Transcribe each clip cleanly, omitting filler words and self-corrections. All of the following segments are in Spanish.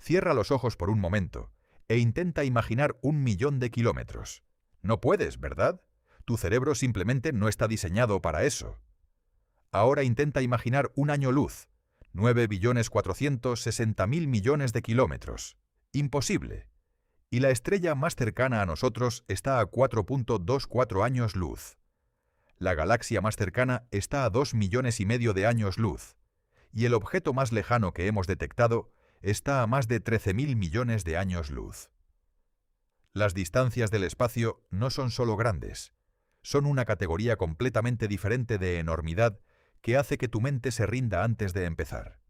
Cierra los ojos por un momento e intenta imaginar 1.000.000 de kilómetros. No puedes, ¿verdad? Tu cerebro simplemente no está diseñado para eso. Ahora intenta imaginar un año luz, 9.460.000.000.000 de kilómetros. Imposible. Y la estrella más cercana a nosotros está a 4.24 años luz. La galaxia más cercana está a 2,5 millones de años luz. Y el objeto más lejano que hemos detectado está a más de 13.000 millones de años luz. Las distancias del espacio no son solo grandes, son una categoría completamente diferente de enormidad que hace que tu mente se rinda antes de empezar.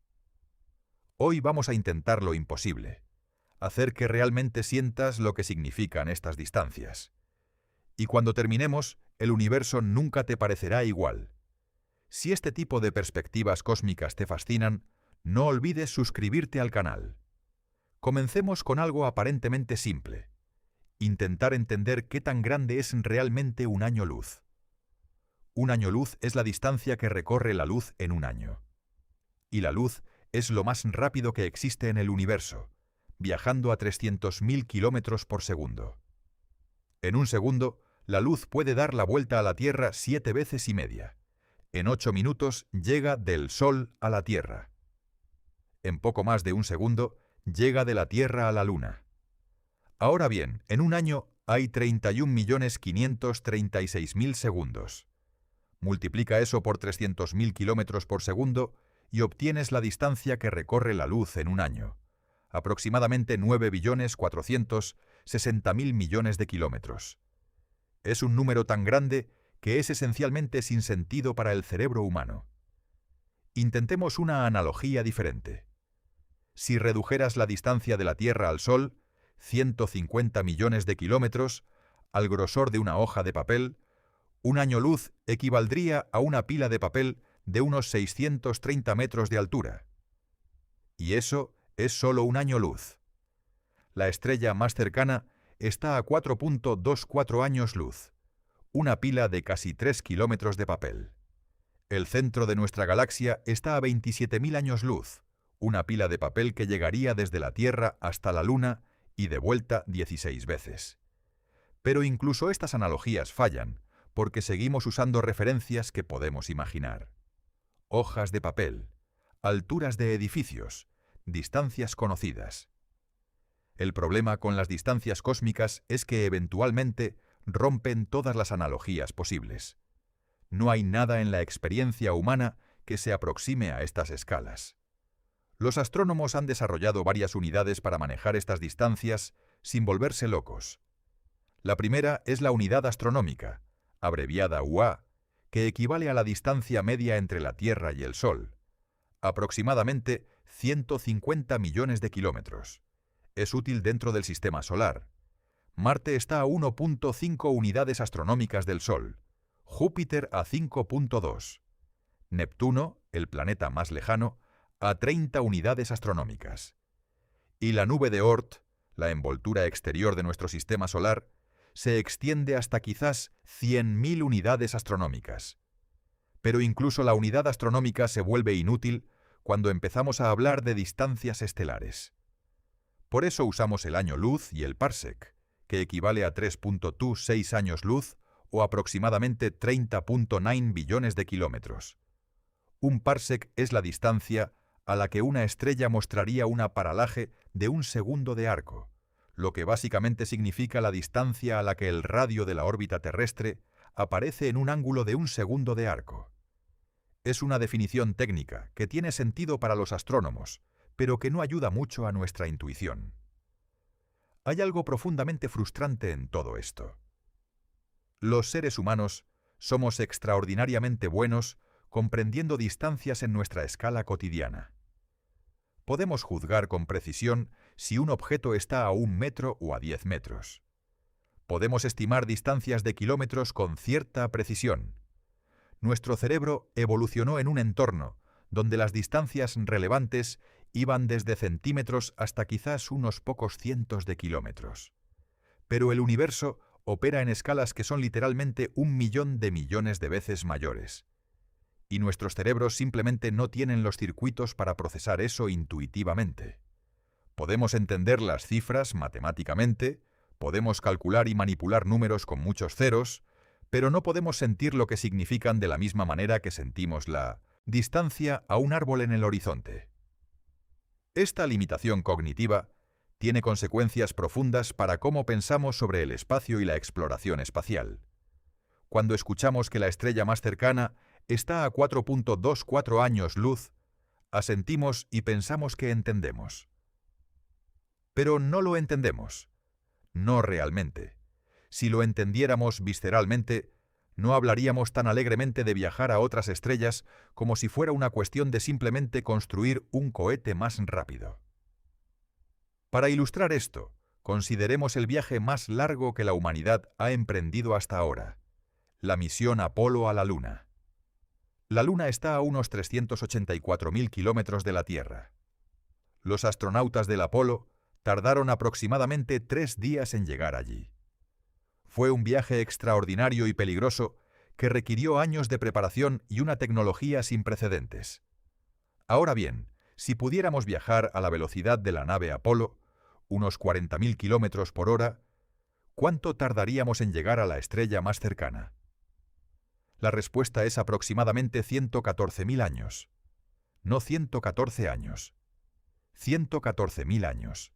Hoy vamos a intentar lo imposible, hacer que realmente sientas lo que significan estas distancias. Y cuando terminemos, el universo nunca te parecerá igual. Si este tipo de perspectivas cósmicas te fascinan, no olvides suscribirte al canal. Comencemos con algo aparentemente simple. Intentar entender qué tan grande es realmente un año luz. Un año luz es la distancia que recorre la luz en un año. Y la luz es lo más rápido que existe en el universo, viajando a 300.000 kilómetros por segundo. En un segundo, la luz puede dar la vuelta a la Tierra 7 veces y media. En 8 minutos llega del Sol a la Tierra. En poco más de un segundo, llega de la Tierra a la Luna. Ahora bien, en un año hay 31.536.000 segundos. Multiplica eso por 300.000 kilómetros por segundo y obtienes la distancia que recorre la luz en un año, aproximadamente 9.460.000 millones de kilómetros. Es un número tan grande que es esencialmente sin sentido para el cerebro humano. Intentemos una analogía diferente. Si redujeras la distancia de la Tierra al Sol, 150 millones de kilómetros, al grosor de una hoja de papel, un año luz equivaldría a una pila de papel de unos 630 metros de altura. Y eso es solo un año luz. La estrella más cercana está a 4.24 años luz, una pila de casi 3 kilómetros de papel. El centro de nuestra galaxia está a 27.000 años luz, una pila de papel que llegaría desde la Tierra hasta la Luna y de vuelta 16 veces. Pero incluso estas analogías fallan, porque seguimos usando referencias que podemos imaginar. Hojas de papel, alturas de edificios, distancias conocidas. El problema con las distancias cósmicas es que eventualmente rompen todas las analogías posibles. No hay nada en la experiencia humana que se aproxime a estas escalas. Los astrónomos han desarrollado varias unidades para manejar estas distancias sin volverse locos. La primera es la unidad astronómica, abreviada UA, que equivale a la distancia media entre la Tierra y el Sol, aproximadamente 150 millones de kilómetros. Es útil dentro del sistema solar. Marte está a 1.5 unidades astronómicas del Sol, Júpiter a 5.2, Neptuno, el planeta más lejano, a 30 unidades astronómicas. Y la nube de Oort, la envoltura exterior de nuestro sistema solar, se extiende hasta quizás 100.000 unidades astronómicas. Pero incluso la unidad astronómica se vuelve inútil cuando empezamos a hablar de distancias estelares. Por eso usamos el año luz y el parsec, que equivale a 3.26 años luz o aproximadamente 30.9 billones de kilómetros. Un parsec es la distancia a la que una estrella mostraría una paralaje de un segundo de arco, lo que básicamente significa la distancia a la que el radio de la órbita terrestre aparece en un ángulo de un segundo de arco. Es una definición técnica que tiene sentido para los astrónomos, pero que no ayuda mucho a nuestra intuición. Hay algo profundamente frustrante en todo esto. Los seres humanos somos extraordinariamente buenos comprendiendo distancias en nuestra escala cotidiana. Podemos juzgar con precisión si un objeto está a 1 metro o a 10 metros. Podemos estimar distancias de kilómetros con cierta precisión. Nuestro cerebro evolucionó en un entorno donde las distancias relevantes iban desde centímetros hasta quizás unos pocos cientos de kilómetros. Pero el universo opera en escalas que son literalmente 1.000.000 de millones de veces mayores. Y nuestros cerebros simplemente no tienen los circuitos para procesar eso intuitivamente. Podemos entender las cifras matemáticamente, podemos calcular y manipular números con muchos ceros, pero no podemos sentir lo que significan de la misma manera que sentimos la distancia a un árbol en el horizonte. Esta limitación cognitiva tiene consecuencias profundas para cómo pensamos sobre el espacio y la exploración espacial. Cuando escuchamos que la estrella más cercana está a 4.24 años luz, asentimos y pensamos que entendemos. Pero no lo entendemos. No realmente. Si lo entendiéramos visceralmente, no hablaríamos tan alegremente de viajar a otras estrellas como si fuera una cuestión de simplemente construir un cohete más rápido. Para ilustrar esto, consideremos el viaje más largo que la humanidad ha emprendido hasta ahora, la misión Apolo a la Luna. La Luna está a unos 384.000 kilómetros de la Tierra. Los astronautas del Apolo tardaron aproximadamente 3 días en llegar allí. Fue un viaje extraordinario y peligroso que requirió años de preparación y una tecnología sin precedentes. Ahora bien, si pudiéramos viajar a la velocidad de la nave Apolo, unos 40.000 kilómetros por hora, ¿cuánto tardaríamos en llegar a la estrella más cercana? La respuesta es aproximadamente 114.000 años. No 114 años. 114.000 años.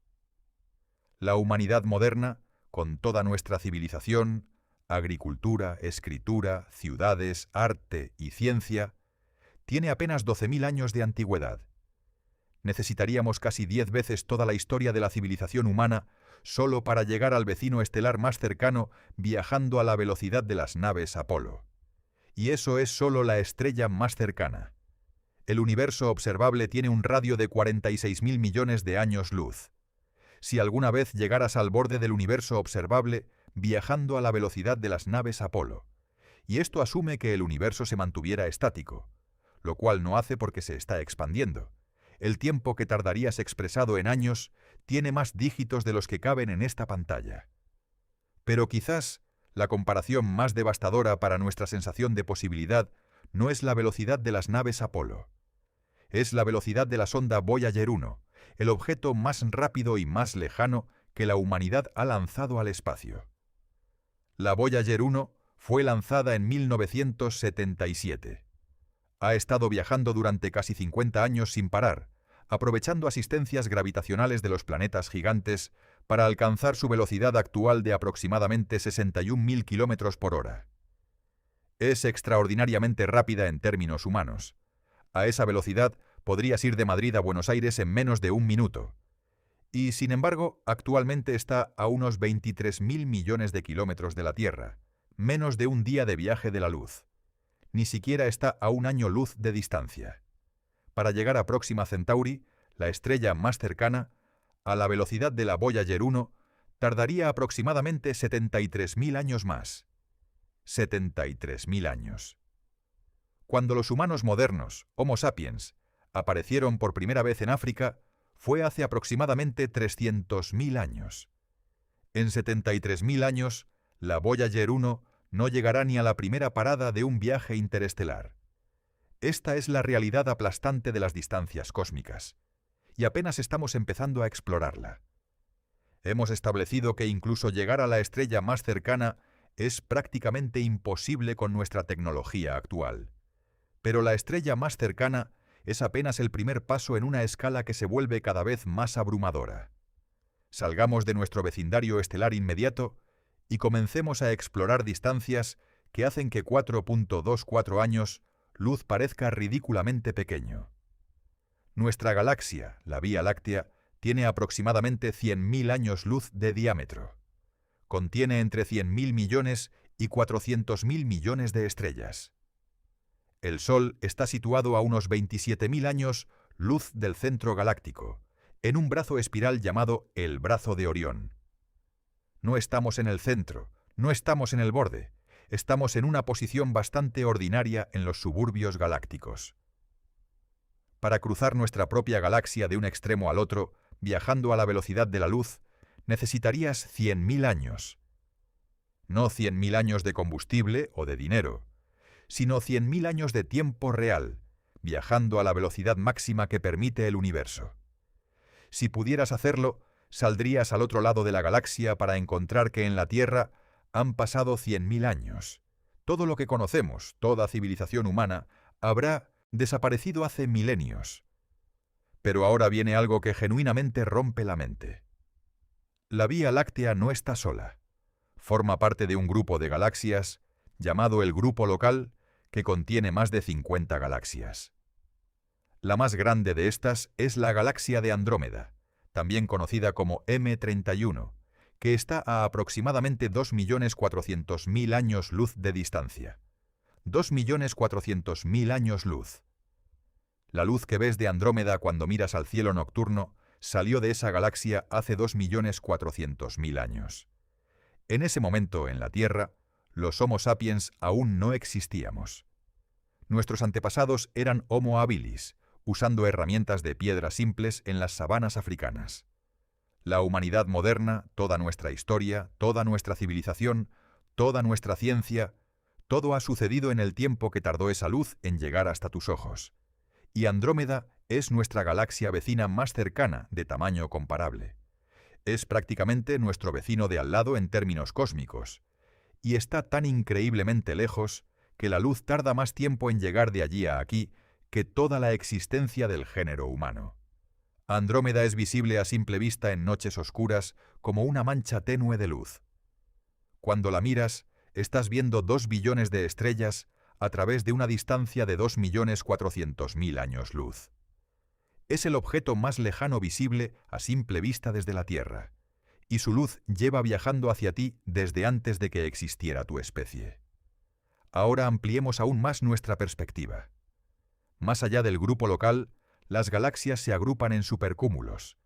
La humanidad moderna, con toda nuestra civilización, agricultura, escritura, ciudades, arte y ciencia, tiene apenas 12.000 años de antigüedad. Necesitaríamos casi 10 veces toda la historia de la civilización humana solo para llegar al vecino estelar más cercano viajando a la velocidad de las naves Apolo. Y eso es solo la estrella más cercana. El universo observable tiene un radio de 46.000 millones de años luz. Si alguna vez llegaras al borde del universo observable viajando a la velocidad de las naves Apolo, y esto asume que el universo se mantuviera estático, lo cual no hace porque se está expandiendo. El tiempo que tardarías expresado en años tiene más dígitos de los que caben en esta pantalla. Pero quizás la comparación más devastadora para nuestra sensación de posibilidad no es la velocidad de las naves Apolo. Es la velocidad de la sonda Voyager 1, el objeto más rápido y más lejano que la humanidad ha lanzado al espacio. La Voyager 1 fue lanzada en 1977. Ha estado viajando durante casi 50 años sin parar, aprovechando asistencias gravitacionales de los planetas gigantes para alcanzar su velocidad actual de aproximadamente 61.000 kilómetros por hora. Es extraordinariamente rápida en términos humanos. A esa velocidad podrías ir de Madrid a Buenos Aires en menos de un minuto. Y, sin embargo, actualmente está a unos 23.000 millones de kilómetros de la Tierra, menos de un día de viaje de la luz. Ni siquiera está a un año luz de distancia. Para llegar a Próxima Centauri, la estrella más cercana, a la velocidad de la Voyager 1, tardaría aproximadamente 73.000 años más. 73.000 años. Cuando los humanos modernos, Homo sapiens, aparecieron por primera vez en África, fue hace aproximadamente 300.000 años. En 73.000 años, la Voyager 1 no llegará ni a la primera parada de un viaje interestelar. Esta es la realidad aplastante de las distancias cósmicas, y apenas estamos empezando a explorarla. Hemos establecido que incluso llegar a la estrella más cercana es prácticamente imposible con nuestra tecnología actual. Pero la estrella más cercana es apenas el primer paso en una escala que se vuelve cada vez más abrumadora. Salgamos de nuestro vecindario estelar inmediato y comencemos a explorar distancias que hacen que 4.24 años luz parezca ridículamente pequeño. Nuestra galaxia, la Vía Láctea, tiene aproximadamente 100.000 años luz de diámetro. Contiene entre 100.000 millones y 400.000 millones de estrellas. El Sol está situado a unos 27.000 años luz del centro galáctico, en un brazo espiral llamado el Brazo de Orión. No estamos en el centro, no estamos en el borde, estamos en una posición bastante ordinaria en los suburbios galácticos. Para cruzar nuestra propia galaxia de un extremo al otro, viajando a la velocidad de la luz, necesitarías 100.000 años. No 100.000 años de combustible o de dinero, sino 100.000 años de tiempo real, viajando a la velocidad máxima que permite el universo. Si pudieras hacerlo, saldrías al otro lado de la galaxia para encontrar que en la Tierra han pasado 100.000 años. Todo lo que conocemos, toda civilización humana, habrá desaparecido hace milenios. Pero ahora viene algo que genuinamente rompe la mente. La Vía Láctea no está sola. Forma parte de un grupo de galaxias, llamado el Grupo Local, que contiene más de 50 galaxias. La más grande de estas es la galaxia de Andrómeda, también conocida como M31, que está a aproximadamente 2.400.000 años luz de distancia. 2.400.000 años luz. La luz que ves de Andrómeda cuando miras al cielo nocturno salió de esa galaxia hace 2.400.000 años. En ese momento, en la Tierra, los Homo sapiens aún no existíamos. Nuestros antepasados eran Homo habilis, usando herramientas de piedra simples en las sabanas africanas. La humanidad moderna, toda nuestra historia, toda nuestra civilización, toda nuestra ciencia, todo ha sucedido en el tiempo que tardó esa luz en llegar hasta tus ojos. Y Andrómeda es nuestra galaxia vecina más cercana, de tamaño comparable. Es prácticamente nuestro vecino de al lado en términos cósmicos, y está tan increíblemente lejos que la luz tarda más tiempo en llegar de allí a aquí que toda la existencia del género humano. Andrómeda es visible a simple vista en noches oscuras como una mancha tenue de luz. Cuando la miras, estás viendo 2 billones de estrellas a través de una distancia de 2.400.000 años luz. Es el objeto más lejano visible a simple vista desde la Tierra, y su luz lleva viajando hacia ti desde antes de que existiera tu especie. Ahora ampliemos aún más nuestra perspectiva. Más allá del grupo local, las galaxias se agrupan en supercúmulos.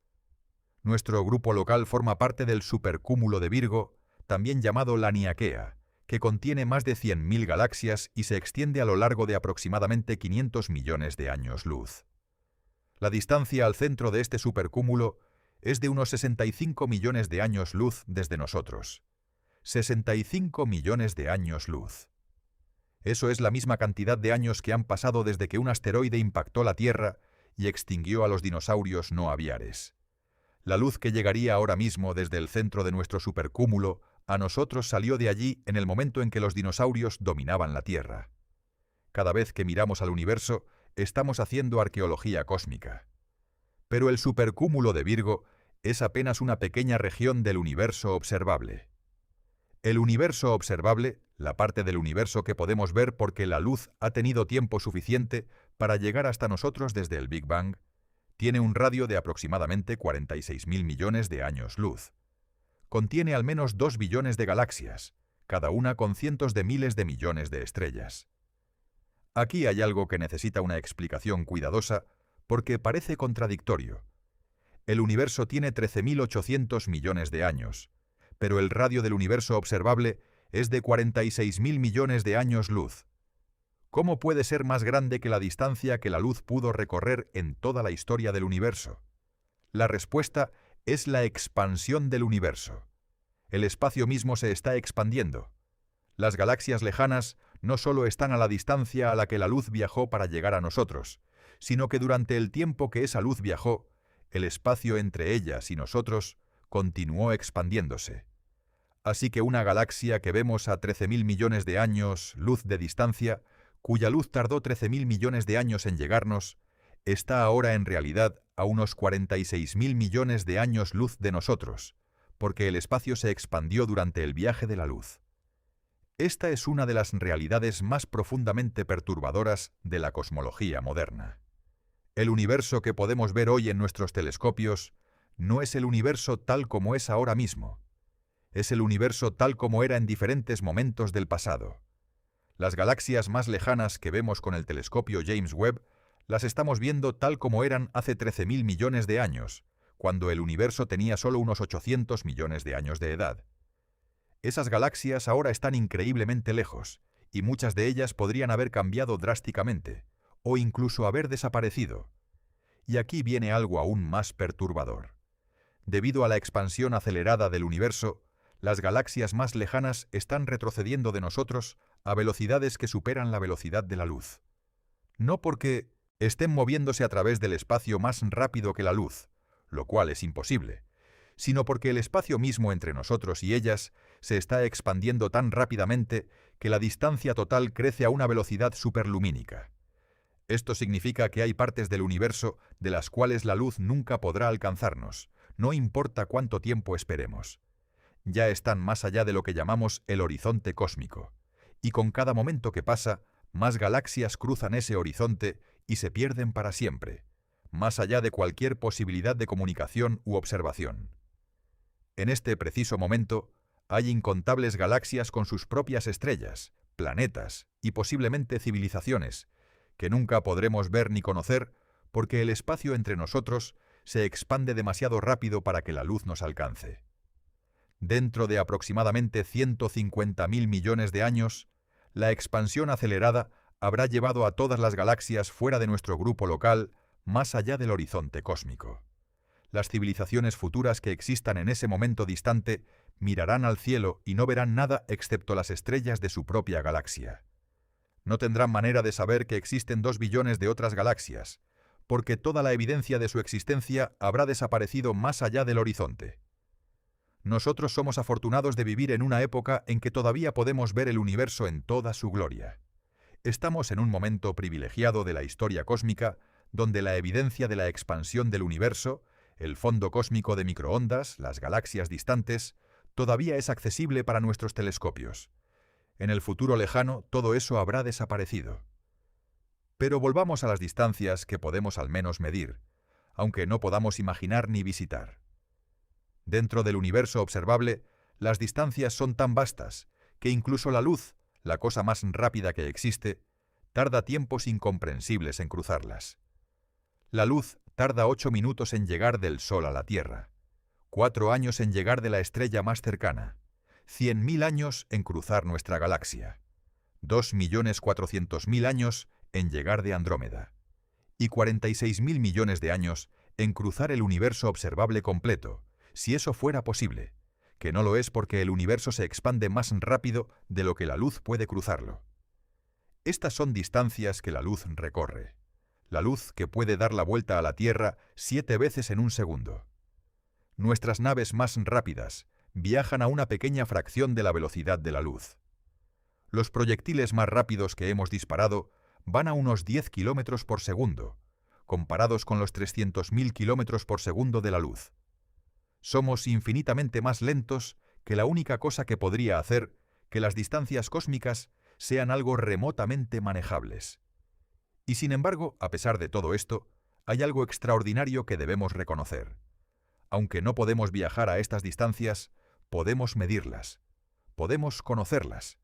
Nuestro grupo local forma parte del supercúmulo de Virgo, también llamado Laniakea, que contiene más de 100.000 galaxias y se extiende a lo largo de aproximadamente 500 millones de años luz. La distancia al centro de este supercúmulo es de unos 65 millones de años luz desde nosotros. 65 millones de años luz. Eso es la misma cantidad de años que han pasado desde que un asteroide impactó la Tierra y extinguió a los dinosaurios no aviares. La luz que llegaría ahora mismo desde el centro de nuestro supercúmulo a nosotros salió de allí en el momento en que los dinosaurios dominaban la Tierra. Cada vez que miramos al universo, estamos haciendo arqueología cósmica. Pero el supercúmulo de Virgo es apenas una pequeña región del universo observable. El universo observable, la parte del universo que podemos ver porque la luz ha tenido tiempo suficiente para llegar hasta nosotros desde el Big Bang, tiene un radio de aproximadamente 46.000 millones de años luz. Contiene al menos 2 billones de galaxias, cada una con cientos de miles de millones de estrellas. Aquí hay algo que necesita una explicación cuidadosa porque parece contradictorio. El universo tiene 13.800 millones de años, pero el radio del universo observable es de 46.000 millones de años luz. ¿Cómo puede ser más grande que la distancia que la luz pudo recorrer en toda la historia del universo? La respuesta es la expansión del universo. El espacio mismo se está expandiendo. Las galaxias lejanas no solo están a la distancia a la que la luz viajó para llegar a nosotros, sino que durante el tiempo que esa luz viajó, el espacio entre ellas y nosotros continuó expandiéndose. Así que una galaxia que vemos a 13.000 millones de años luz de distancia, cuya luz tardó 13.000 millones de años en llegarnos, está ahora en realidad a unos 46.000 millones de años luz de nosotros, porque el espacio se expandió durante el viaje de la luz. Esta es una de las realidades más profundamente perturbadoras de la cosmología moderna. El universo que podemos ver hoy en nuestros telescopios no es el universo tal como es ahora mismo. Es el universo tal como era en diferentes momentos del pasado. Las galaxias más lejanas que vemos con el telescopio James Webb las estamos viendo tal como eran hace 13.000 millones de años, cuando el universo tenía solo unos 800 millones de años de edad. Esas galaxias ahora están increíblemente lejos, y muchas de ellas podrían haber cambiado drásticamente, o incluso haber desaparecido. Y aquí viene algo aún más perturbador. Debido a la expansión acelerada del universo, las galaxias más lejanas están retrocediendo de nosotros a velocidades que superan la velocidad de la luz. No porque estén moviéndose a través del espacio más rápido que la luz, lo cual es imposible, sino porque el espacio mismo entre nosotros y ellas se está expandiendo tan rápidamente que la distancia total crece a una velocidad superlumínica. Esto significa que hay partes del universo de las cuales la luz nunca podrá alcanzarnos, no importa cuánto tiempo esperemos. Ya están más allá de lo que llamamos el horizonte cósmico, y con cada momento que pasa, más galaxias cruzan ese horizonte y se pierden para siempre, más allá de cualquier posibilidad de comunicación u observación. En este preciso momento, hay incontables galaxias con sus propias estrellas, planetas y posiblemente civilizaciones, que nunca podremos ver ni conocer porque el espacio entre nosotros se expande demasiado rápido para que la luz nos alcance. Dentro de aproximadamente 150.000 millones de años, la expansión acelerada habrá llevado a todas las galaxias fuera de nuestro grupo local, más allá del horizonte cósmico. Las civilizaciones futuras que existan en ese momento distante mirarán al cielo y no verán nada excepto las estrellas de su propia galaxia. No tendrán manera de saber que existen 2 billones de otras galaxias, porque toda la evidencia de su existencia habrá desaparecido más allá del horizonte. Nosotros somos afortunados de vivir en una época en que todavía podemos ver el universo en toda su gloria. Estamos en un momento privilegiado de la historia cósmica, donde la evidencia de la expansión del universo, el fondo cósmico de microondas, las galaxias distantes, todavía es accesible para nuestros telescopios. En el futuro lejano, todo eso habrá desaparecido. Pero volvamos a las distancias que podemos al menos medir, aunque no podamos imaginar ni visitar. Dentro del universo observable, las distancias son tan vastas que incluso la luz, la cosa más rápida que existe, tarda tiempos incomprensibles en cruzarlas. La luz tarda 8 minutos en llegar del Sol a la Tierra, 4 años en llegar de la estrella más cercana, 100.000 años en cruzar nuestra galaxia, 2.400.000 años en llegar de Andrómeda, y 46.000 millones de años en cruzar el universo observable completo, si eso fuera posible, que no lo es porque el universo se expande más rápido de lo que la luz puede cruzarlo. Estas son distancias que la luz recorre. La luz que puede dar la vuelta a la Tierra 7 veces en un segundo. Nuestras naves más rápidas viajan a una pequeña fracción de la velocidad de la luz. Los proyectiles más rápidos que hemos disparado van a unos 10 kilómetros por segundo, comparados con los 300.000 kilómetros por segundo de la luz. Somos infinitamente más lentos que la única cosa que podría hacer que las distancias cósmicas sean algo remotamente manejables. Y sin embargo, a pesar de todo esto, hay algo extraordinario que debemos reconocer. Aunque no podemos viajar a estas distancias, podemos medirlas, podemos conocerlas.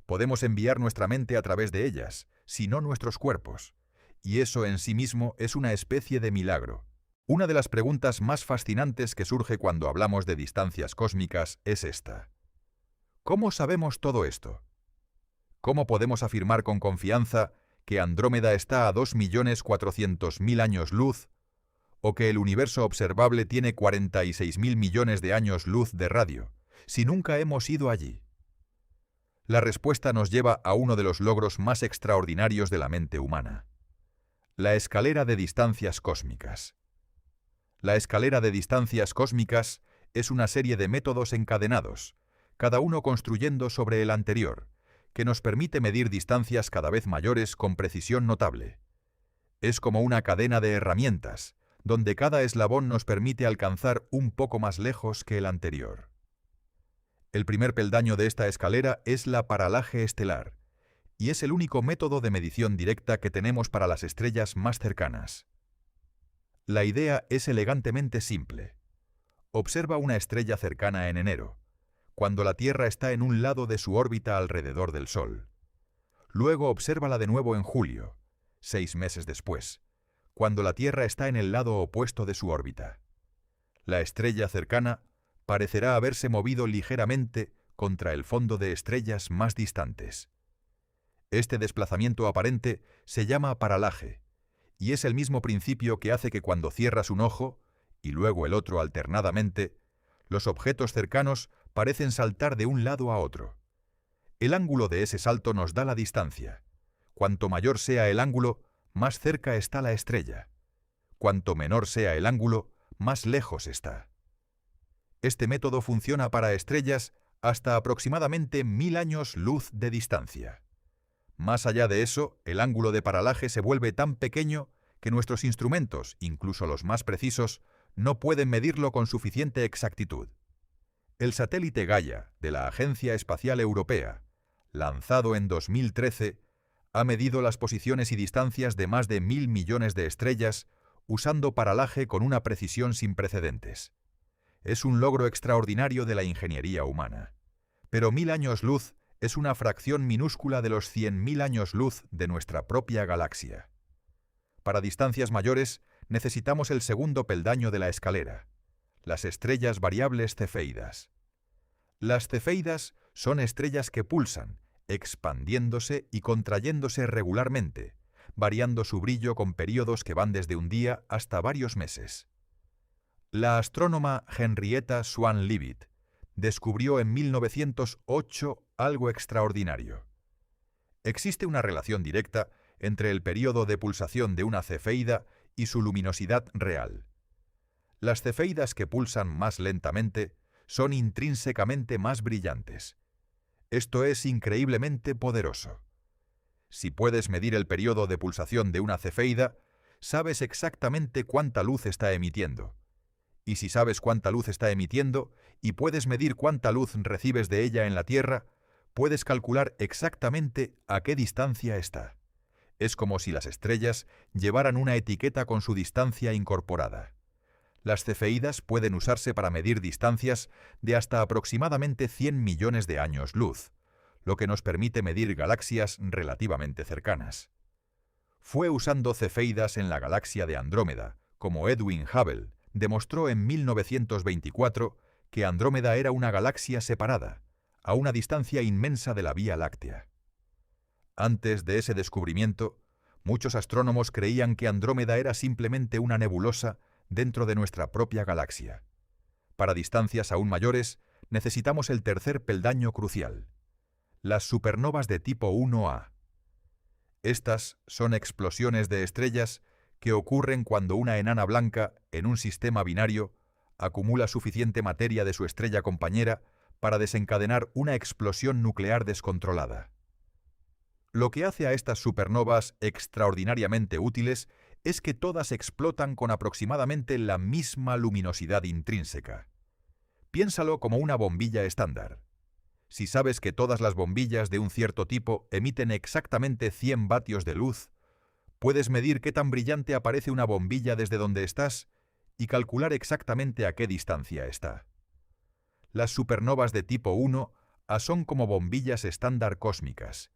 Podemos enviar nuestra mente a través de ellas, si no nuestros cuerpos, y eso en sí mismo es una especie de milagro. Una de las preguntas más fascinantes que surge cuando hablamos de distancias cósmicas es esta. ¿Cómo sabemos todo esto? ¿Cómo podemos afirmar con confianza que Andrómeda está a 2.400.000 años luz o que el universo observable tiene 46.000 millones de años luz de radio, si nunca hemos ido allí? La respuesta nos lleva a uno de los logros más extraordinarios de la mente humana. La escalera de distancias cósmicas. La escalera de distancias cósmicas es una serie de métodos encadenados, cada uno construyendo sobre el anterior, que nos permite medir distancias cada vez mayores con precisión notable. Es como una cadena de herramientas, donde cada eslabón nos permite alcanzar un poco más lejos que el anterior. El primer peldaño de esta escalera es la paralaje estelar, y es el único método de medición directa que tenemos para las estrellas más cercanas. La idea es elegantemente simple. Observa una estrella cercana en enero, cuando la Tierra está en un lado de su órbita alrededor del Sol. Luego obsérvala de nuevo en julio, 6 meses después, cuando la Tierra está en el lado opuesto de su órbita. La estrella cercana parecerá haberse movido ligeramente contra el fondo de estrellas más distantes. Este desplazamiento aparente se llama paralaje, y es el mismo principio que hace que cuando cierras un ojo, y luego el otro alternadamente, los objetos cercanos parecen saltar de un lado a otro. El ángulo de ese salto nos da la distancia. Cuanto mayor sea el ángulo, más cerca está la estrella. Cuanto menor sea el ángulo, más lejos está. Este método funciona para estrellas hasta aproximadamente 1000 años luz de distancia. Más allá de eso, el ángulo de paralaje se vuelve tan pequeño que nuestros instrumentos, incluso los más precisos, no pueden medirlo con suficiente exactitud. El satélite Gaia, de la Agencia Espacial Europea, lanzado en 2013, ha medido las posiciones y distancias de más de 1000 millones de estrellas usando paralaje con una precisión sin precedentes. Es un logro extraordinario de la ingeniería humana. Pero 1000 años luz es una fracción minúscula de los 100.000 años luz de nuestra propia galaxia. Para distancias mayores, necesitamos el segundo peldaño de la escalera, las estrellas variables cefeidas. Las cefeidas son estrellas que pulsan, expandiéndose y contrayéndose regularmente, variando su brillo con períodos que van desde un día hasta varios meses. La astrónoma Henrietta Swan-Leavitt descubrió en 1908 algo extraordinario. Existe una relación directa entre el período de pulsación de una cefeida y su luminosidad real. Las cefeidas que pulsan más lentamente son intrínsecamente más brillantes. Esto es increíblemente poderoso. Si puedes medir el período de pulsación de una cefeida, sabes exactamente cuánta luz está emitiendo. Y si sabes cuánta luz está emitiendo y puedes medir cuánta luz recibes de ella en la Tierra, puedes calcular exactamente a qué distancia está. Es como si las estrellas llevaran una etiqueta con su distancia incorporada. Las cefeidas pueden usarse para medir distancias de hasta aproximadamente 100 millones de años luz, lo que nos permite medir galaxias relativamente cercanas. Fue usando cefeidas en la galaxia de Andrómeda, como Edwin Hubble demostró en 1924 que Andrómeda era una galaxia separada, a una distancia inmensa de la Vía Láctea. Antes de ese descubrimiento, muchos astrónomos creían que Andrómeda era simplemente una nebulosa dentro de nuestra propia galaxia. Para distancias aún mayores, necesitamos el tercer peldaño crucial, las supernovas de tipo 1A. Estas son explosiones de estrellas que ocurren cuando una enana blanca, en un sistema binario, acumula suficiente materia de su estrella compañera para desencadenar una explosión nuclear descontrolada. Lo que hace a estas supernovas extraordinariamente útiles es que todas explotan con aproximadamente la misma luminosidad intrínseca. Piénsalo como una bombilla estándar. Si sabes que todas las bombillas de un cierto tipo emiten exactamente 100 vatios de luz, puedes medir qué tan brillante aparece una bombilla desde donde estás y calcular exactamente a qué distancia está. Las supernovas de tipo 1 son como bombillas estándar cósmicas,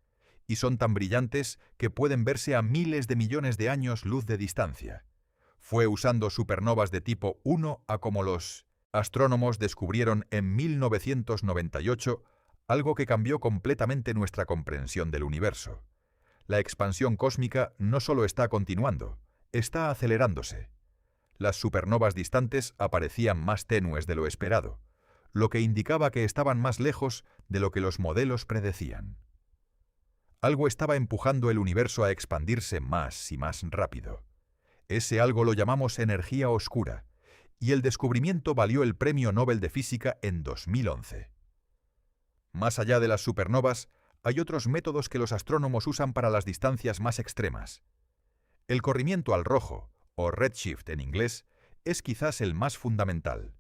y son tan brillantes que pueden verse a miles de millones de años luz de distancia. Fue usando supernovas de tipo 1A como los astrónomos descubrieron en 1998 algo que cambió completamente nuestra comprensión del universo. La expansión cósmica no solo está continuando, está acelerándose. Las supernovas distantes aparecían más tenues de lo esperado, lo que indicaba que estaban más lejos de lo que los modelos predecían. Algo estaba empujando el universo a expandirse más y más rápido. Ese algo lo llamamos energía oscura, y el descubrimiento valió el Premio Nobel de Física en 2011. Más allá de las supernovas, hay otros métodos que los astrónomos usan para las distancias más extremas. El corrimiento al rojo, o redshift en inglés, es quizás el más fundamental.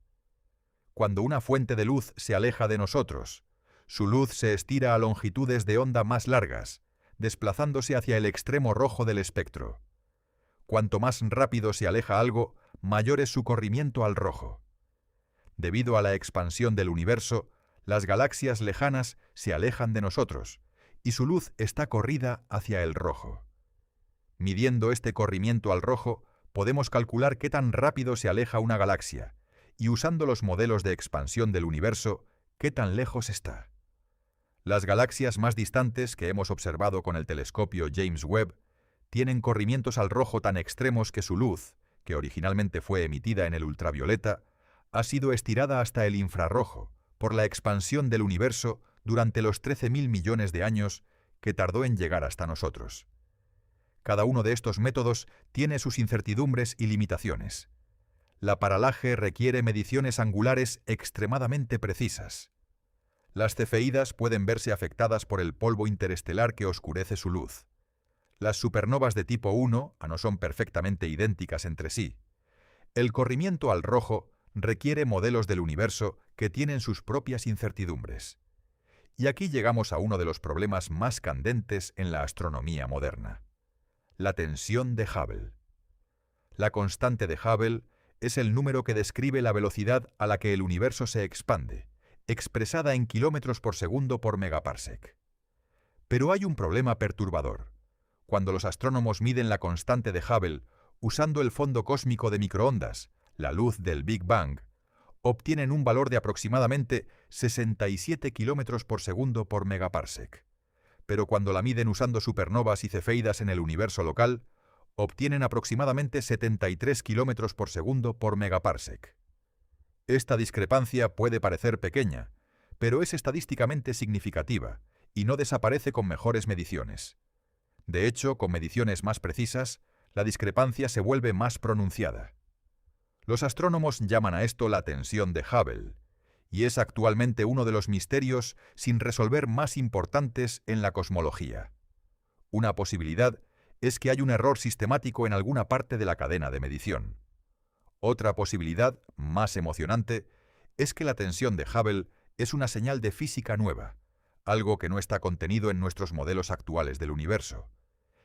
Cuando una fuente de luz se aleja de nosotros, su luz se estira a longitudes de onda más largas, desplazándose hacia el extremo rojo del espectro. Cuanto más rápido se aleja algo, mayor es su corrimiento al rojo. Debido a la expansión del universo, las galaxias lejanas se alejan de nosotros, y su luz está corrida hacia el rojo. Midiendo este corrimiento al rojo, podemos calcular qué tan rápido se aleja una galaxia, y usando los modelos de expansión del universo, qué tan lejos está. Las galaxias más distantes que hemos observado con el telescopio James Webb tienen corrimientos al rojo tan extremos que su luz, que originalmente fue emitida en el ultravioleta, ha sido estirada hasta el infrarrojo por la expansión del universo durante los 13.000 millones de años que tardó en llegar hasta nosotros. Cada uno de estos métodos tiene sus incertidumbres y limitaciones. la paralaje requiere mediciones angulares extremadamente precisas. Las cefeidas pueden verse afectadas por el polvo interestelar que oscurece su luz. Las supernovas de tipo 1 no son perfectamente idénticas entre sí. El corrimiento al rojo requiere modelos del universo que tienen sus propias incertidumbres. Y aquí llegamos a uno de los problemas más candentes en la astronomía moderna: la tensión de Hubble. La constante de Hubble es el número que describe la velocidad a la que el universo se expande, expresada en kilómetros por segundo por megaparsec. Pero hay un problema perturbador. Cuando los astrónomos miden la constante de Hubble usando el fondo cósmico de microondas, la luz del Big Bang, obtienen un valor de aproximadamente 67 kilómetros por segundo por megaparsec. Pero cuando la miden usando supernovas y cefeidas en el universo local, obtienen aproximadamente 73 kilómetros por segundo por megaparsec. Esta discrepancia puede parecer pequeña, pero es estadísticamente significativa y no desaparece con mejores mediciones. De hecho, con mediciones más precisas, la discrepancia se vuelve más pronunciada. Los astrónomos llaman a esto la tensión de Hubble, y es actualmente uno de los misterios sin resolver más importantes en la cosmología. Una posibilidad es que hay un error sistemático en alguna parte de la cadena de medición. Otra posibilidad, más emocionante, es que la tensión de Hubble es una señal de física nueva, algo que no está contenido en nuestros modelos actuales del universo.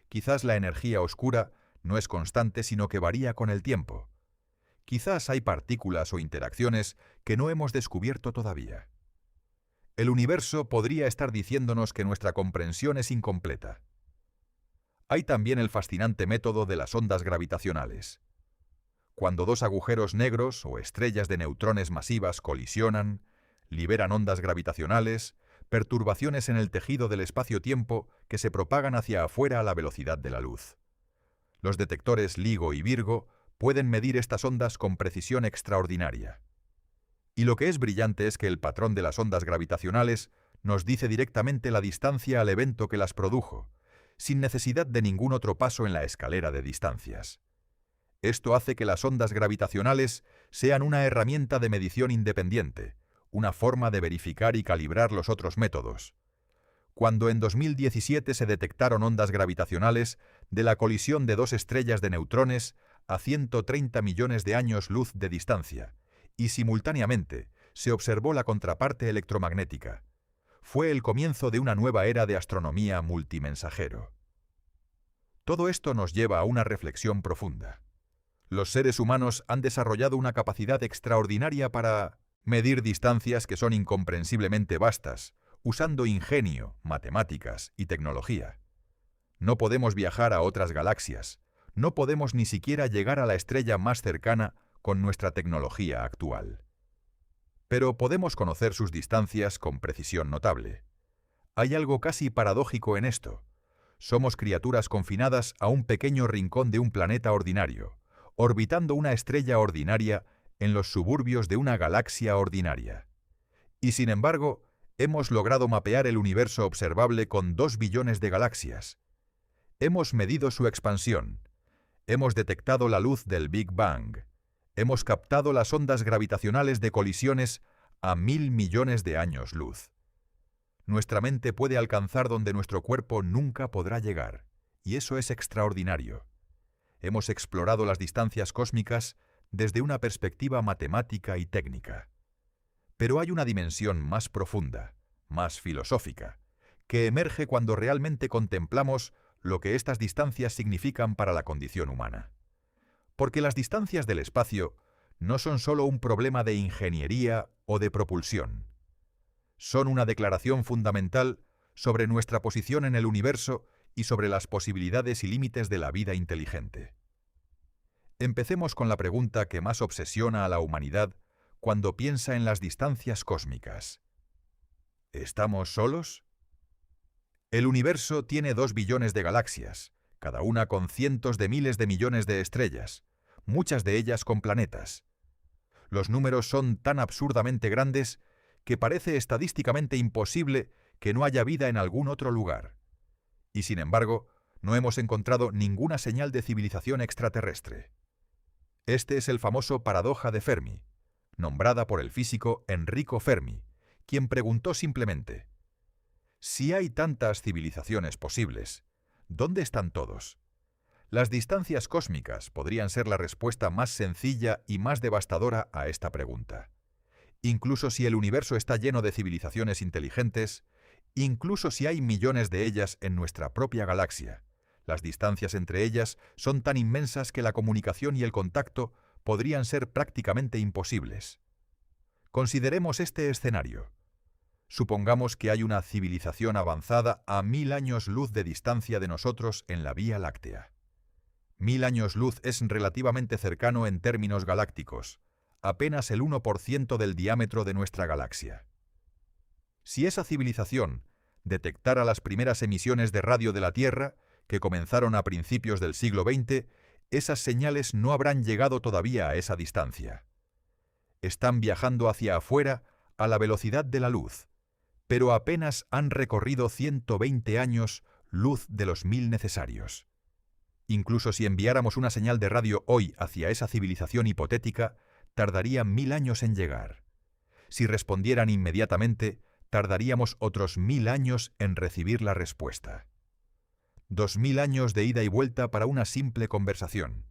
Quizás la energía oscura no es constante, sino que varía con el tiempo. Quizás hay partículas o interacciones que no hemos descubierto todavía. El universo podría estar diciéndonos que nuestra comprensión es incompleta. Hay también el fascinante método de las ondas gravitacionales. Cuando dos agujeros negros o estrellas de neutrones masivas colisionan, liberan ondas gravitacionales, perturbaciones en el tejido del espacio-tiempo que se propagan hacia afuera a la velocidad de la luz. Los detectores LIGO y Virgo pueden medir estas ondas con precisión extraordinaria. Y lo que es brillante es que el patrón de las ondas gravitacionales nos dice directamente la distancia al evento que las produjo, sin necesidad de ningún otro paso en la escalera de distancias. Esto hace que las ondas gravitacionales sean una herramienta de medición independiente, una forma de verificar y calibrar los otros métodos. Cuando en 2017 se detectaron ondas gravitacionales de la colisión de dos estrellas de neutrones a 130 millones de años luz de distancia, y simultáneamente se observó la contraparte electromagnética, fue el comienzo de una nueva era de astronomía multimensajero. Todo esto nos lleva a una reflexión profunda. Los seres humanos han desarrollado una capacidad extraordinaria para medir distancias que son incomprensiblemente vastas, usando ingenio, matemáticas y tecnología. No podemos viajar a otras galaxias, no podemos ni siquiera llegar a la estrella más cercana con nuestra tecnología actual. Pero podemos conocer sus distancias con precisión notable. Hay algo casi paradójico en esto. Somos criaturas confinadas a un pequeño rincón de un planeta ordinario, orbitando una estrella ordinaria en los suburbios de una galaxia ordinaria. Y sin embargo, hemos logrado mapear el universo observable con 2 billones de galaxias. Hemos medido su expansión. Hemos detectado la luz del Big Bang. Hemos captado las ondas gravitacionales de colisiones a 1000 millones de años luz. Nuestra mente puede alcanzar donde nuestro cuerpo nunca podrá llegar, y eso es extraordinario. Hemos explorado las distancias cósmicas desde una perspectiva matemática y técnica. Pero hay una dimensión más profunda, más filosófica, que emerge cuando realmente contemplamos lo que estas distancias significan para la condición humana. Porque las distancias del espacio no son solo un problema de ingeniería o de propulsión. Son una declaración fundamental sobre nuestra posición en el universo y sobre las posibilidades y límites de la vida inteligente. Empecemos con la pregunta que más obsesiona a la humanidad cuando piensa en las distancias cósmicas. ¿Estamos solos? El universo tiene 2 billones de galaxias, cada una con cientos de miles de millones de estrellas, muchas de ellas con planetas. Los números son tan absurdamente grandes que parece estadísticamente imposible que no haya vida en algún otro lugar. Y sin embargo, no hemos encontrado ninguna señal de civilización extraterrestre. Este es el famoso paradoja de Fermi, nombrada por el físico Enrico Fermi, quien preguntó simplemente: si hay tantas civilizaciones posibles, ¿dónde están todos? Las distancias cósmicas podrían ser la respuesta más sencilla y más devastadora a esta pregunta. Incluso si el universo está lleno de civilizaciones inteligentes, incluso si hay millones de ellas en nuestra propia galaxia, las distancias entre ellas son tan inmensas que la comunicación y el contacto podrían ser prácticamente imposibles. Consideremos este escenario. Supongamos que hay una civilización avanzada a 1000 años luz de distancia de nosotros en la Vía Láctea. 1000 años luz es relativamente cercano en términos galácticos, apenas el 1% del diámetro de nuestra galaxia. Si esa civilización detectara las primeras emisiones de radio de la Tierra, que comenzaron a principios del siglo XX, esas señales no habrán llegado todavía a esa distancia. Están viajando hacia afuera a la velocidad de la luz, pero apenas han recorrido 120 años luz de los 1000 necesarios. Incluso si enviáramos una señal de radio hoy hacia esa civilización hipotética, tardaría 1000 años en llegar. Si respondieran inmediatamente, tardaríamos otros 1000 años en recibir la respuesta. 2000 años de ida y vuelta para una simple conversación.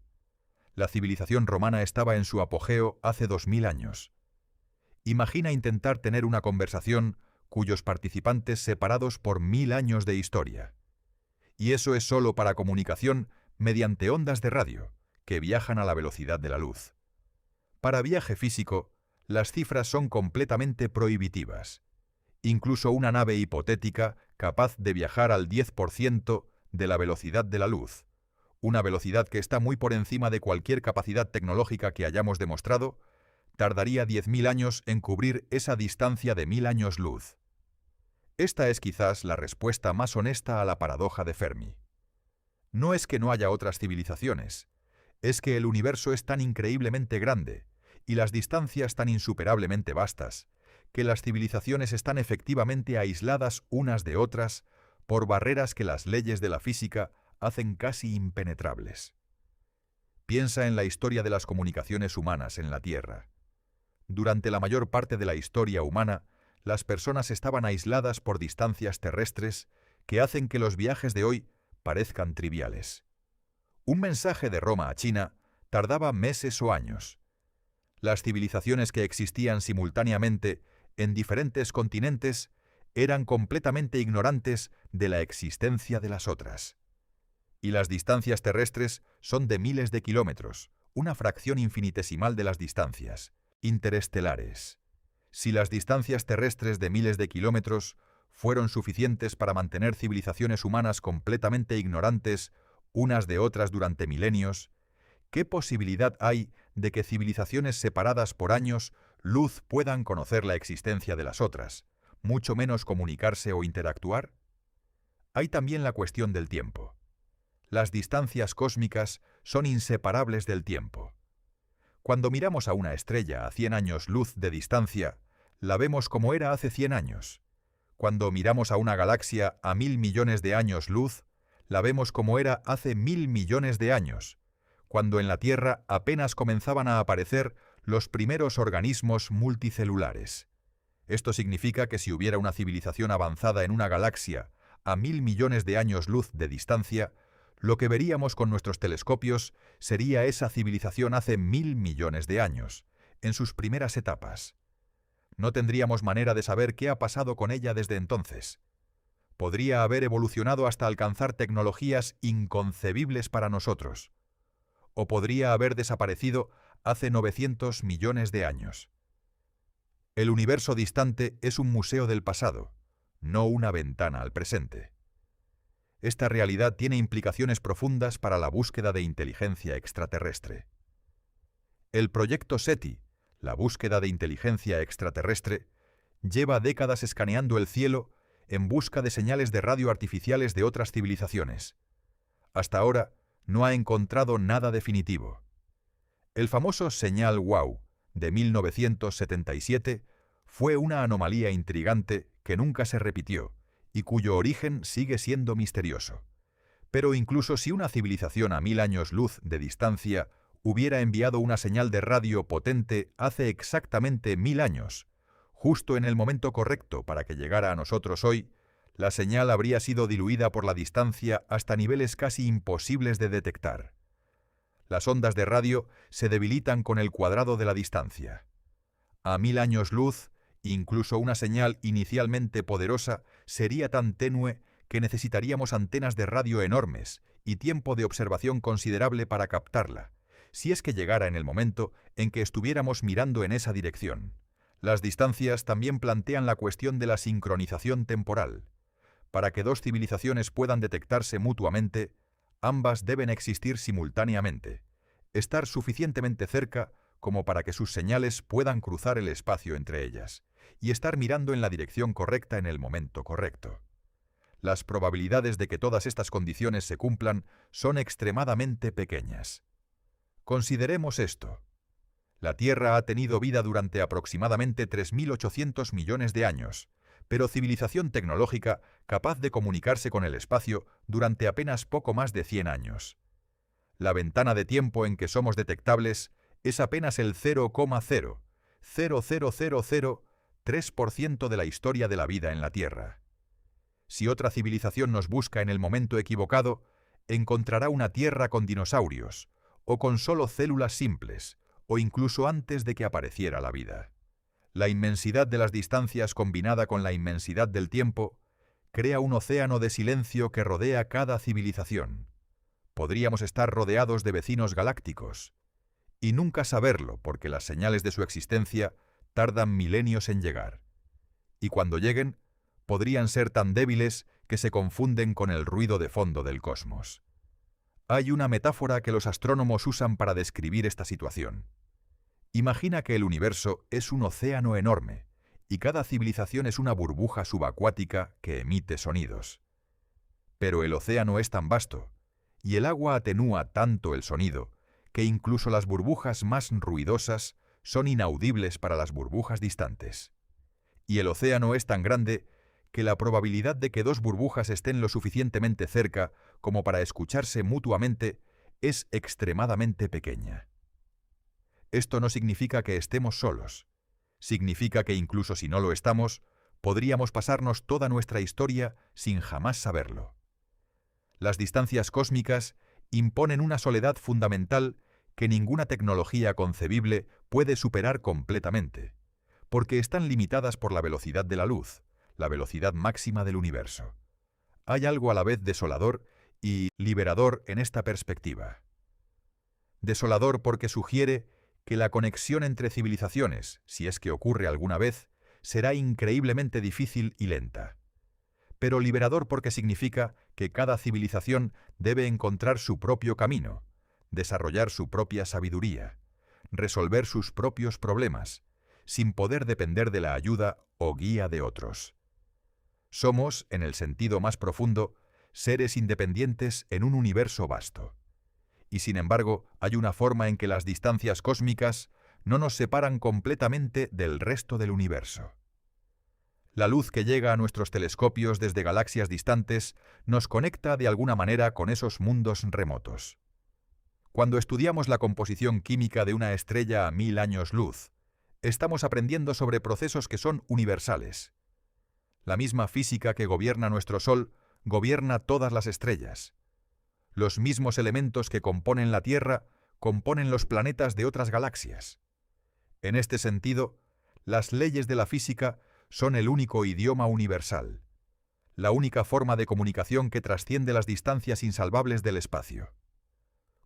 La civilización romana estaba en su apogeo hace 2000 años. Imagina intentar tener una conversación cuyos participantes separados por 1000 años de historia. Y eso es solo para comunicación mediante ondas de radio, que viajan a la velocidad de la luz. Para viaje físico, las cifras son completamente prohibitivas. Incluso una nave hipotética capaz de viajar al 10% de la velocidad de la luz, una velocidad que está muy por encima de cualquier capacidad tecnológica que hayamos demostrado, tardaría 10.000 años en cubrir esa distancia de 1000 años luz. Esta es quizás la respuesta más honesta a la paradoja de Fermi. No es que no haya otras civilizaciones, es que el universo es tan increíblemente grande y las distancias tan insuperablemente vastas, que las civilizaciones están efectivamente aisladas unas de otras por barreras que las leyes de la física hacen casi impenetrables. Piensa en la historia de las comunicaciones humanas en la Tierra. Durante la mayor parte de la historia humana, las personas estaban aisladas por distancias terrestres que hacen que los viajes de hoy parezcan triviales. Un mensaje de Roma a China tardaba meses o años. Las civilizaciones que existían simultáneamente en diferentes continentes eran completamente ignorantes de la existencia de las otras. Y las distancias terrestres son de miles de kilómetros, una fracción infinitesimal de las distancias interestelares. Si las distancias terrestres de miles de kilómetros fueron suficientes para mantener civilizaciones humanas completamente ignorantes unas de otras durante milenios, ¿qué posibilidad hay de que civilizaciones separadas por años luz puedan conocer la existencia de las otras, mucho menos comunicarse o interactuar? Hay también la cuestión del tiempo. Las distancias cósmicas son inseparables del tiempo. Cuando miramos a una estrella a 100 años luz de distancia, la vemos como era hace 100 años. Cuando miramos a una galaxia a 1000 millones de años luz, la vemos como era hace 1000 millones de años, cuando en la Tierra apenas comenzaban a aparecer los primeros organismos multicelulares. Esto significa que si hubiera una civilización avanzada en una galaxia a 1000 millones de años luz de distancia, lo que veríamos con nuestros telescopios sería esa civilización hace 1000 millones de años, en sus primeras etapas. No tendríamos manera de saber qué ha pasado con ella desde entonces. Podría haber evolucionado hasta alcanzar tecnologías inconcebibles para nosotros. O podría haber desaparecido hace 900 millones de años. El universo distante es un museo del pasado, no una ventana al presente. Esta realidad tiene implicaciones profundas para la búsqueda de inteligencia extraterrestre. El proyecto SETI, la búsqueda de inteligencia extraterrestre, lleva décadas escaneando el cielo en busca de señales de radio artificiales de otras civilizaciones. Hasta ahora no ha encontrado nada definitivo. El famoso señal WOW de 1977 fue una anomalía intrigante que nunca se repitió y cuyo origen sigue siendo misterioso. Pero incluso si una civilización a 1000 años luz de distancia hubiera enviado una señal de radio potente hace exactamente 1000 años, justo en el momento correcto para que llegara a nosotros hoy, la señal habría sido diluida por la distancia hasta niveles casi imposibles de detectar. Las ondas de radio se debilitan con el cuadrado de la distancia. A 1000 años luz, incluso una señal inicialmente poderosa sería tan tenue que necesitaríamos antenas de radio enormes y tiempo de observación considerable para captarla, si es que llegara en el momento en que estuviéramos mirando en esa dirección. Las distancias también plantean la cuestión de la sincronización temporal. Para que dos civilizaciones puedan detectarse mutuamente, ambas deben existir simultáneamente, estar suficientemente cerca como para que sus señales puedan cruzar el espacio entre ellas, y estar mirando en la dirección correcta en el momento correcto. Las probabilidades de que todas estas condiciones se cumplan son extremadamente pequeñas. Consideremos esto. La Tierra ha tenido vida durante aproximadamente 3.800 millones de años, pero civilización tecnológica capaz de comunicarse con el espacio durante apenas poco más de 100 años. La ventana de tiempo en que somos detectables es apenas el 0,00003% de la historia de la vida en la Tierra. Si otra civilización nos busca en el momento equivocado, encontrará una Tierra con dinosaurios, o con solo células simples, o incluso antes de que apareciera la vida. La inmensidad de las distancias combinada con la inmensidad del tiempo crea un océano de silencio que rodea cada civilización. Podríamos estar rodeados de vecinos galácticos, y nunca saberlo porque las señales de su existencia tardan milenios en llegar. Y cuando lleguen, podrían ser tan débiles que se confunden con el ruido de fondo del cosmos. Hay una metáfora que los astrónomos usan para describir esta situación. Imagina que el universo es un océano enorme, y cada civilización es una burbuja subacuática que emite sonidos. Pero el océano es tan vasto, y el agua atenúa tanto el sonido, que incluso las burbujas más ruidosas son inaudibles para las burbujas distantes. Y el océano es tan grande que la probabilidad de que dos burbujas estén lo suficientemente cerca como para escucharse mutuamente es extremadamente pequeña. Esto no significa que estemos solos. Significa que incluso si no lo estamos, podríamos pasarnos toda nuestra historia sin jamás saberlo. Las distancias cósmicas imponen una soledad fundamental que ninguna tecnología concebible puede superar completamente, porque están limitadas por la velocidad de la luz, la velocidad máxima del universo. Hay algo a la vez desolador y liberador en esta perspectiva. Desolador porque sugiere que la conexión entre civilizaciones, si es que ocurre alguna vez, será increíblemente difícil y lenta. Pero liberador porque significa que cada civilización debe encontrar su propio camino, desarrollar su propia sabiduría, resolver sus propios problemas, sin poder depender de la ayuda o guía de otros. Somos, en el sentido más profundo, seres independientes en un universo vasto. Y sin embargo, hay una forma en que las distancias cósmicas no nos separan completamente del resto del universo. La luz que llega a nuestros telescopios desde galaxias distantes nos conecta de alguna manera con esos mundos remotos. Cuando estudiamos la composición química de una estrella a 1000 años luz, estamos aprendiendo sobre procesos que son universales. La misma física que gobierna nuestro Sol gobierna todas las estrellas. Los mismos elementos que componen la Tierra componen los planetas de otras galaxias. En este sentido, las leyes de la física son el único idioma universal, la única forma de comunicación que trasciende las distancias insalvables del espacio.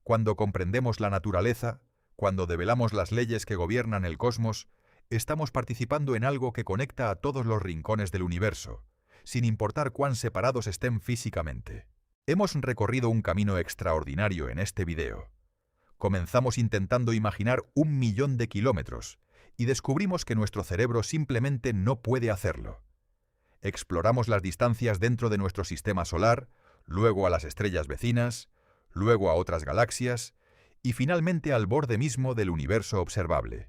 Cuando comprendemos la naturaleza, cuando develamos las leyes que gobiernan el cosmos, estamos participando en algo que conecta a todos los rincones del universo, sin importar cuán separados estén físicamente. Hemos recorrido un camino extraordinario en este video. Comenzamos intentando imaginar 1 millón de kilómetros y descubrimos que nuestro cerebro simplemente no puede hacerlo. Exploramos las distancias dentro de nuestro sistema solar, luego a las estrellas vecinas, luego a otras galaxias y finalmente al borde mismo del universo observable.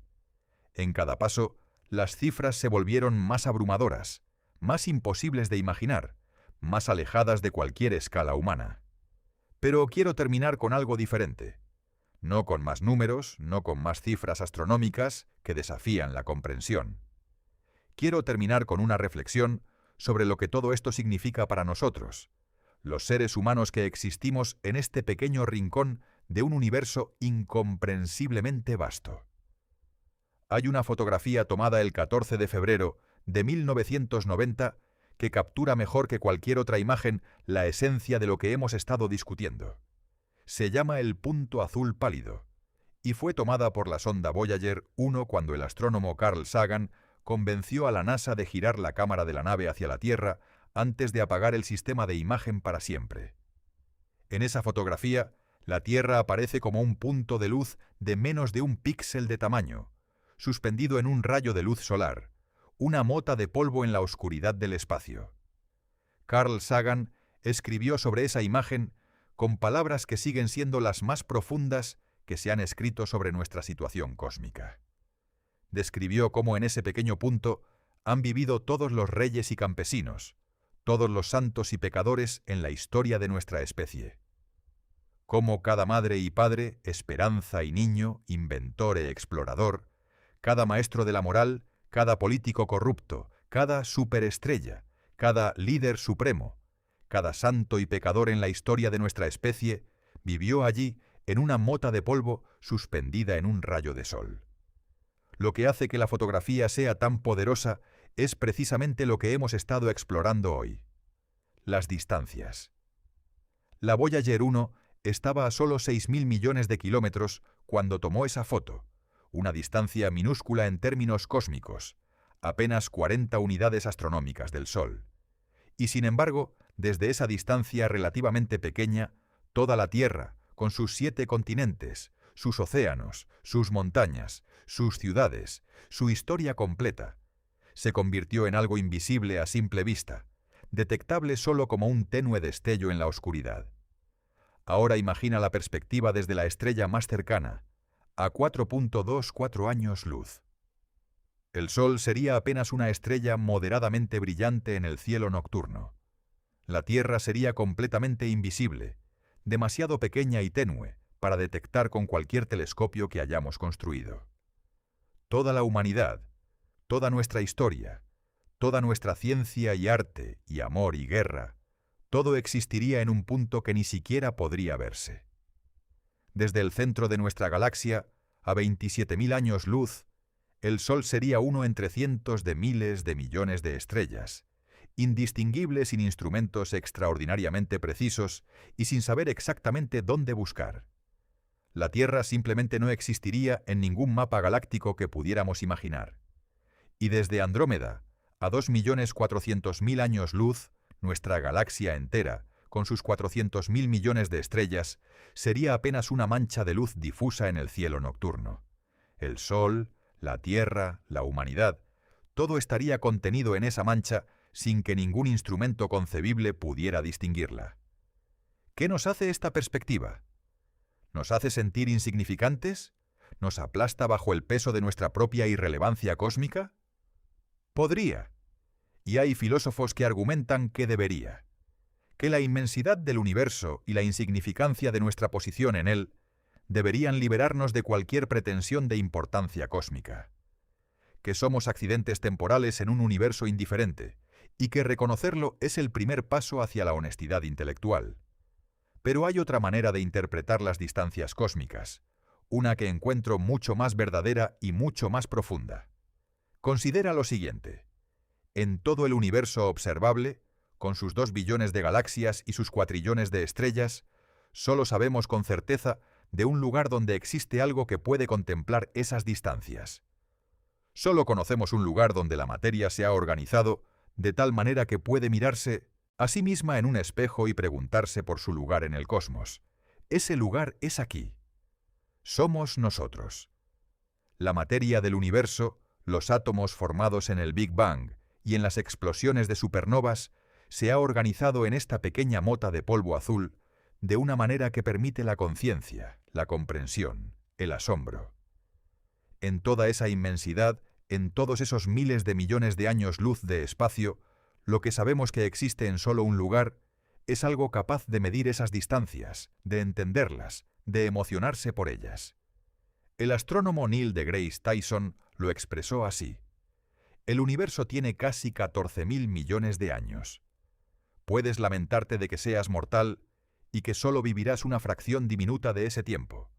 En cada paso, las cifras se volvieron más abrumadoras, más imposibles de imaginar, más alejadas de cualquier escala humana. Pero quiero terminar con algo diferente. no con más números, no con más cifras astronómicas que desafían la comprensión. Quiero terminar con una reflexión sobre lo que todo esto significa para nosotros, los seres humanos que existimos en este pequeño rincón de un universo incomprensiblemente vasto. Hay una fotografía tomada el 14 de febrero de 1990 que captura mejor que cualquier otra imagen la esencia de lo que hemos estado discutiendo. Se llama el punto azul pálido, y fue tomada por la sonda Voyager 1 cuando el astrónomo Carl Sagan convenció a la NASA de girar la cámara de la nave hacia la Tierra antes de apagar el sistema de imagen para siempre. En esa fotografía, la Tierra aparece como un punto de luz de menos de un píxel de tamaño, suspendido en un rayo de luz solar, una mota de polvo en la oscuridad del espacio. Carl Sagan escribió sobre esa imagen con palabras que siguen siendo las más profundas que se han escrito sobre nuestra situación cósmica. Describió cómo en ese pequeño punto han vivido todos los reyes y campesinos, todos los santos y pecadores en la historia de nuestra especie. Cómo cada madre y padre, esperanza y niño, inventor e explorador, cada maestro de la moral, cada político corrupto, cada superestrella, cada líder supremo, cada santo y pecador en la historia de nuestra especie, vivió allí en una mota de polvo suspendida en un rayo de sol. Lo que hace que la fotografía sea tan poderosa es precisamente lo que hemos estado explorando hoy: las distancias. La Voyager 1 estaba a solo 6.000 millones de kilómetros cuando tomó esa foto, una distancia minúscula en términos cósmicos, apenas 40 unidades astronómicas del Sol. Y sin embargo, desde esa distancia relativamente pequeña, toda la Tierra, con sus 7 continentes, sus océanos, sus montañas, sus ciudades, su historia completa, se convirtió en algo invisible a simple vista, detectable solo como un tenue destello en la oscuridad. Ahora imagina la perspectiva desde la estrella más cercana, a 4.24 años luz. El Sol sería apenas una estrella moderadamente brillante en el cielo nocturno. La Tierra sería completamente invisible, demasiado pequeña y tenue para detectar con cualquier telescopio que hayamos construido. Toda la humanidad, toda nuestra historia, toda nuestra ciencia y arte y amor y guerra, todo existiría en un punto que ni siquiera podría verse. Desde el centro de nuestra galaxia, a 27.000 años luz, el Sol sería uno entre cientos de miles de millones de estrellas, indistinguible sin instrumentos extraordinariamente precisos y sin saber exactamente dónde buscar. La Tierra simplemente no existiría en ningún mapa galáctico que pudiéramos imaginar. Y desde Andrómeda, a 2.400.000 años luz, nuestra galaxia entera, con sus 400.000 millones de estrellas, sería apenas una mancha de luz difusa en el cielo nocturno. El Sol, la Tierra, la humanidad, todo estaría contenido en esa mancha sin que ningún instrumento concebible pudiera distinguirla. ¿Qué nos hace esta perspectiva? ¿Nos hace sentir insignificantes? ¿Nos aplasta bajo el peso de nuestra propia irrelevancia cósmica? Podría. Y hay filósofos que argumentan que debería. Que la inmensidad del universo y la insignificancia de nuestra posición en él deberían liberarnos de cualquier pretensión de importancia cósmica. Que somos accidentes temporales en un universo indiferente, y que reconocerlo es el primer paso hacia la honestidad intelectual. Pero hay otra manera de interpretar las distancias cósmicas, una que encuentro mucho más verdadera y mucho más profunda. Considera lo siguiente: en todo el universo observable, con sus 2 billones de galaxias y sus cuatrillones de estrellas, solo sabemos con certeza de un lugar donde existe algo que puede contemplar esas distancias. Solo conocemos un lugar donde la materia se ha organizado de tal manera que puede mirarse a sí misma en un espejo y preguntarse por su lugar en el cosmos. Ese lugar es aquí. Somos nosotros. La materia del universo, los átomos formados en el Big Bang y en las explosiones de supernovas, se ha organizado en esta pequeña mota de polvo azul de una manera que permite la conciencia, la comprensión, el asombro. En toda esa inmensidad, en todos esos miles de millones de años luz de espacio, lo que sabemos que existe en solo un lugar es algo capaz de medir esas distancias, de entenderlas, de emocionarse por ellas. El astrónomo Neil deGrasse Tyson lo expresó así: el universo tiene casi 14.000 millones de años. Puedes lamentarte de que seas mortal y que solo vivirás una fracción diminuta de ese tiempo.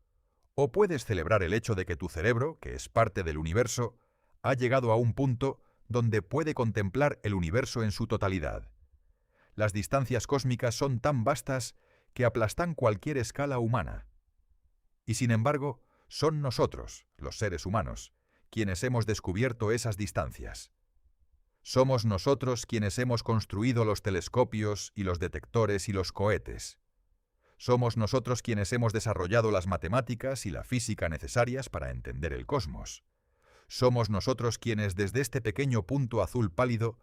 O puedes celebrar el hecho de que tu cerebro, que es parte del universo, ha llegado a un punto donde puede contemplar el universo en su totalidad. Las distancias cósmicas son tan vastas que aplastan cualquier escala humana. Y sin embargo, son nosotros, los seres humanos, quienes hemos descubierto esas distancias. Somos nosotros quienes hemos construido los telescopios y los detectores y los cohetes. Somos nosotros quienes hemos desarrollado las matemáticas y la física necesarias para entender el cosmos. Somos nosotros quienes desde este pequeño punto azul pálido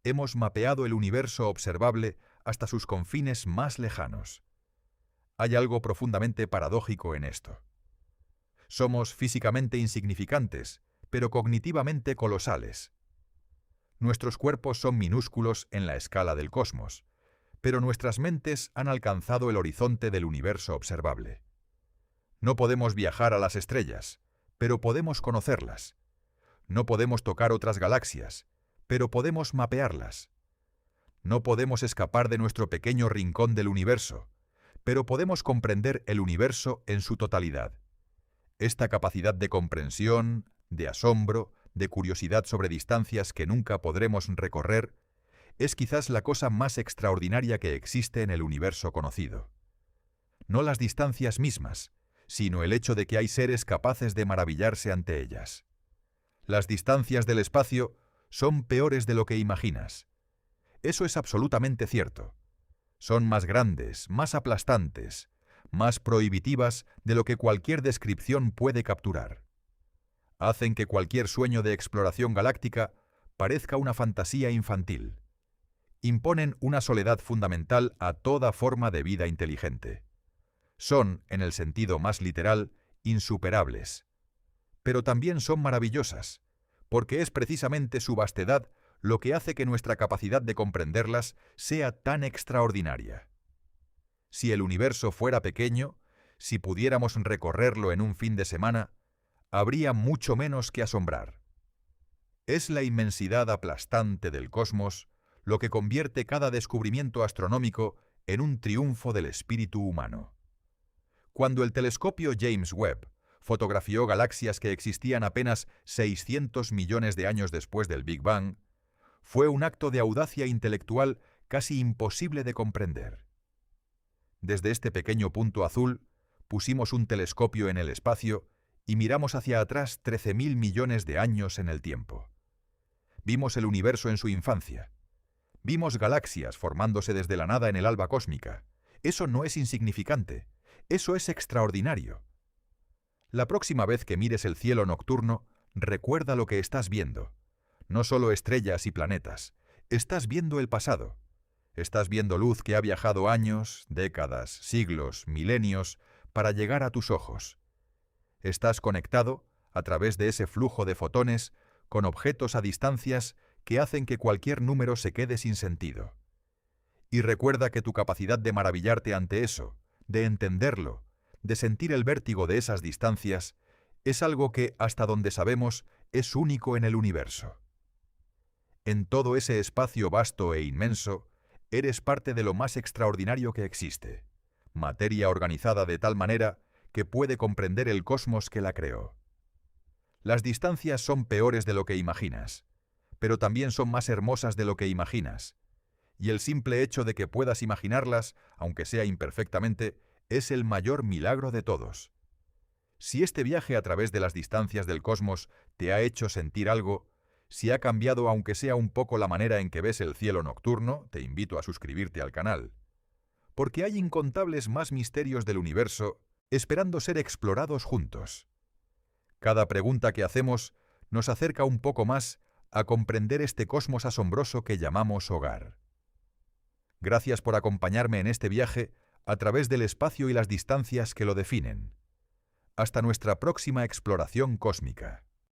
hemos mapeado el universo observable hasta sus confines más lejanos. Hay algo profundamente paradójico en esto. Somos físicamente insignificantes, pero cognitivamente colosales. Nuestros cuerpos son minúsculos en la escala del cosmos, pero nuestras mentes han alcanzado el horizonte del universo observable. No podemos viajar a las estrellas, pero podemos conocerlas. No podemos tocar otras galaxias, pero podemos mapearlas. No podemos escapar de nuestro pequeño rincón del universo, pero podemos comprender el universo en su totalidad. Esta capacidad de comprensión, de asombro, de curiosidad sobre distancias que nunca podremos recorrer, es quizás la cosa más extraordinaria que existe en el universo conocido. No las distancias mismas, sino el hecho de que hay seres capaces de maravillarse ante ellas. Las distancias del espacio son peores de lo que imaginas. Eso es absolutamente cierto. Son más grandes, más aplastantes, más prohibitivas de lo que cualquier descripción puede capturar. Hacen que cualquier sueño de exploración galáctica parezca una fantasía infantil. Imponen una soledad fundamental a toda forma de vida inteligente. Son, en el sentido más literal, insuperables. Pero también son maravillosas, porque es precisamente su vastedad lo que hace que nuestra capacidad de comprenderlas sea tan extraordinaria. Si el universo fuera pequeño, si pudiéramos recorrerlo en un fin de semana, habría mucho menos que asombrar. Es la inmensidad aplastante del cosmos lo que convierte cada descubrimiento astronómico en un triunfo del espíritu humano. Cuando el telescopio James Webb fotografió galaxias que existían apenas 600 millones de años después del Big Bang, fue un acto de audacia intelectual casi imposible de comprender. Desde este pequeño punto azul, pusimos un telescopio en el espacio y miramos hacia atrás 13.000 millones de años en el tiempo. Vimos el universo en su infancia. Vimos galaxias formándose desde la nada en el alba cósmica. Eso no es insignificante. Eso es extraordinario. La próxima vez que mires el cielo nocturno, recuerda lo que estás viendo. No solo estrellas y planetas. Estás viendo el pasado. Estás viendo luz que ha viajado años, décadas, siglos, milenios, para llegar a tus ojos. Estás conectado, a través de ese flujo de fotones, con objetos a distancias que hacen que cualquier número se quede sin sentido. Y recuerda que tu capacidad de maravillarte ante eso, de entenderlo, de sentir el vértigo de esas distancias, es algo que, hasta donde sabemos, es único en el universo. En todo ese espacio vasto e inmenso, eres parte de lo más extraordinario que existe, materia organizada de tal manera que puede comprender el cosmos que la creó. Las distancias son peores de lo que imaginas, pero también son más hermosas de lo que imaginas, y el simple hecho de que puedas imaginarlas, aunque sea imperfectamente, es el mayor milagro de todos. Si este viaje a través de las distancias del cosmos te ha hecho sentir algo, si ha cambiado aunque sea un poco la manera en que ves el cielo nocturno, te invito a suscribirte al canal, porque hay incontables más misterios del universo esperando ser explorados juntos. Cada pregunta que hacemos nos acerca un poco más a comprender este cosmos asombroso que llamamos hogar. Gracias por acompañarme en este viaje a través del espacio y las distancias que lo definen. Hasta nuestra próxima exploración cósmica.